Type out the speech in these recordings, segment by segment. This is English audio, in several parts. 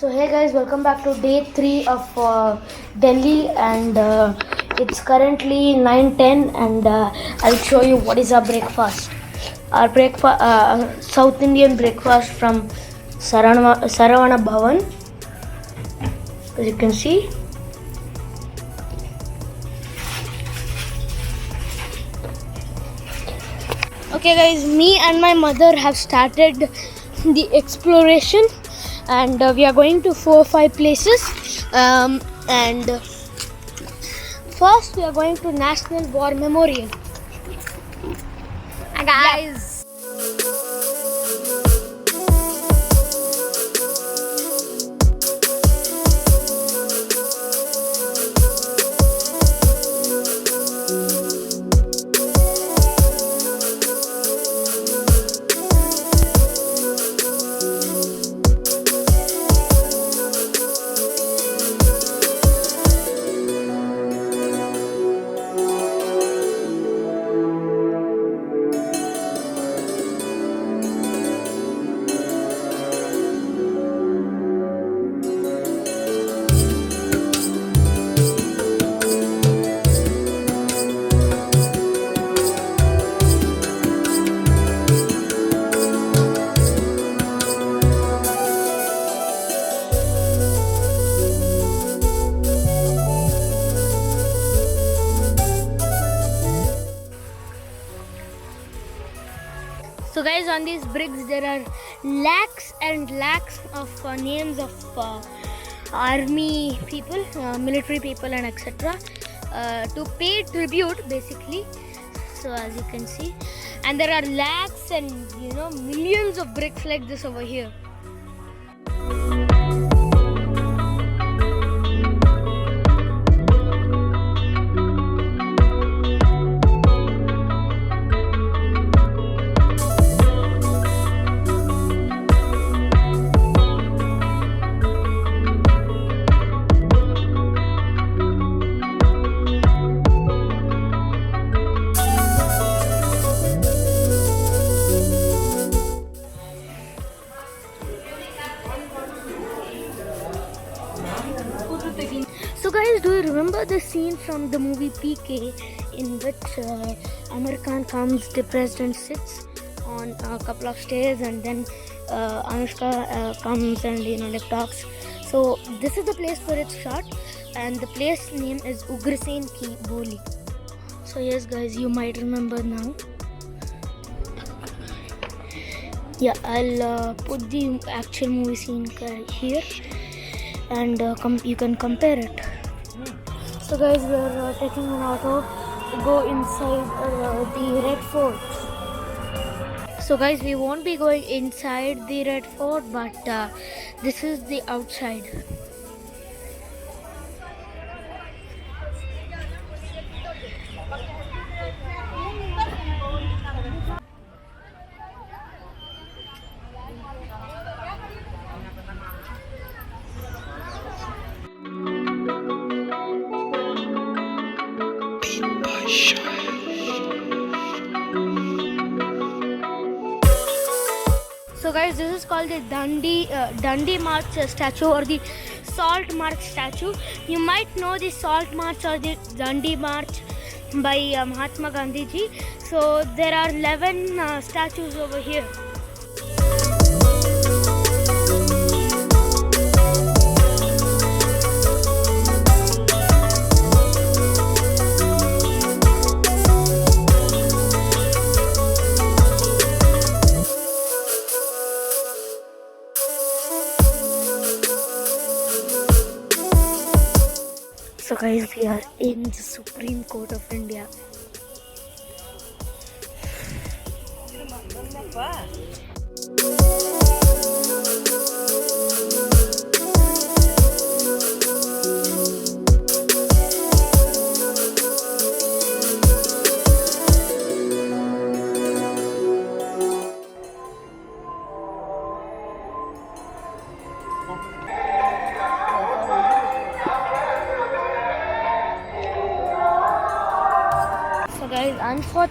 So hey guys, welcome back to day 3 of Delhi, and it's currently 9:10, and I'll show you what is our breakfast. Our breakfast, South Indian breakfast from Saravana Bhavan, as you can see. Okay guys, me and my mother have started the exploration, and we are going to 4 or 5 places, and first we are going to National War Memorial. Hi guys. So guys, on these bricks there are lakhs and lakhs of names of army people, military people, and etc. To pay tribute basically. So as you can see, and there are lakhs and millions of bricks like this over here. So guys, do you remember the scene from the movie PK in which Amar Khan comes depressed and sits on a couple of stairs, and then Anushka comes and talks. So this is the place where it's shot, and the place name is Ugrasen Ki Boli. So yes guys, you might remember now. Yeah, I'll put the actual movie scene here, and you can compare it. So guys, we are taking an auto to go inside the Red Fort. So guys, we won't be going inside the Red Fort, but this is the outside. So guys, this is called the Dandi March statue, or the Salt March statue. You might know the Salt March or the Dandi March by Mahatma Gandhi ji. So there are 11 statues over here. So guys, we are in the Supreme Court of India. So guys,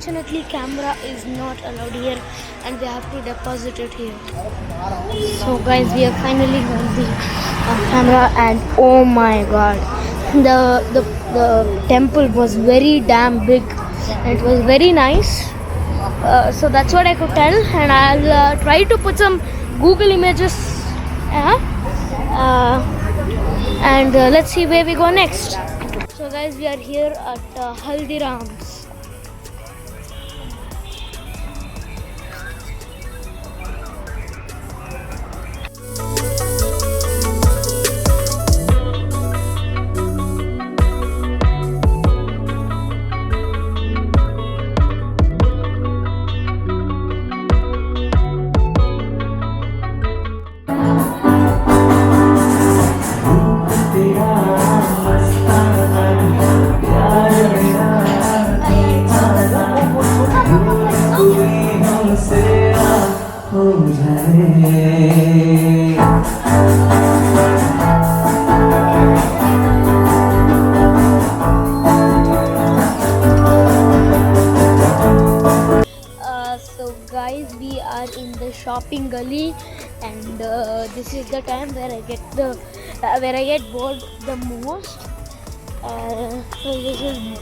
unfortunately camera is not allowed here and we have to deposit it here. So guys, we have finally got the camera, and oh my god, the temple was very damn big and it was very nice. So that's what I could tell, and I'll try to put some Google images and let's see where we go next. So guys, we are here at Haldiram's. So guys, we are in the shopping gully, and this is the time where I get bored the most. So this is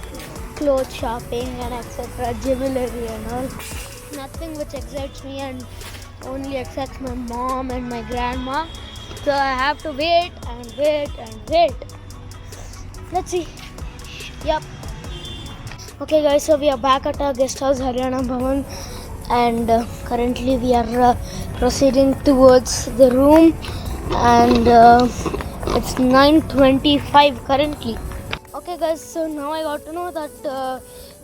clothes shopping and etc. jewelry and all. Nothing which excites me and only excites my mom and my grandma. So I have to wait and wait and wait. Let's see. Yep. Okay guys, so we are back at our guest house, Haryana Bhavan, and currently we are proceeding towards the room, and it's 9:25 currently. Okay guys, so now I got to know that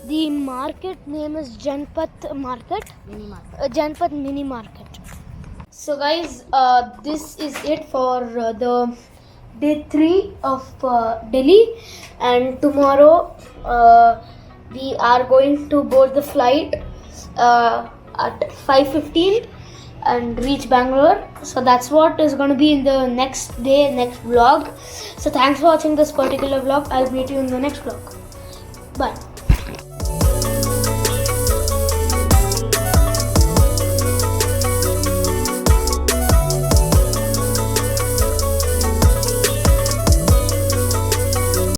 the market name is Janpath Market. Janpath Mini Market. So guys, this is it for the day 3 of Delhi, and tomorrow we are going to board the flight at 5:15 and reach Bangalore. So that's what is going to be in the next vlog. So thanks for watching this particular vlog. I'll meet you in the next vlog. Bye.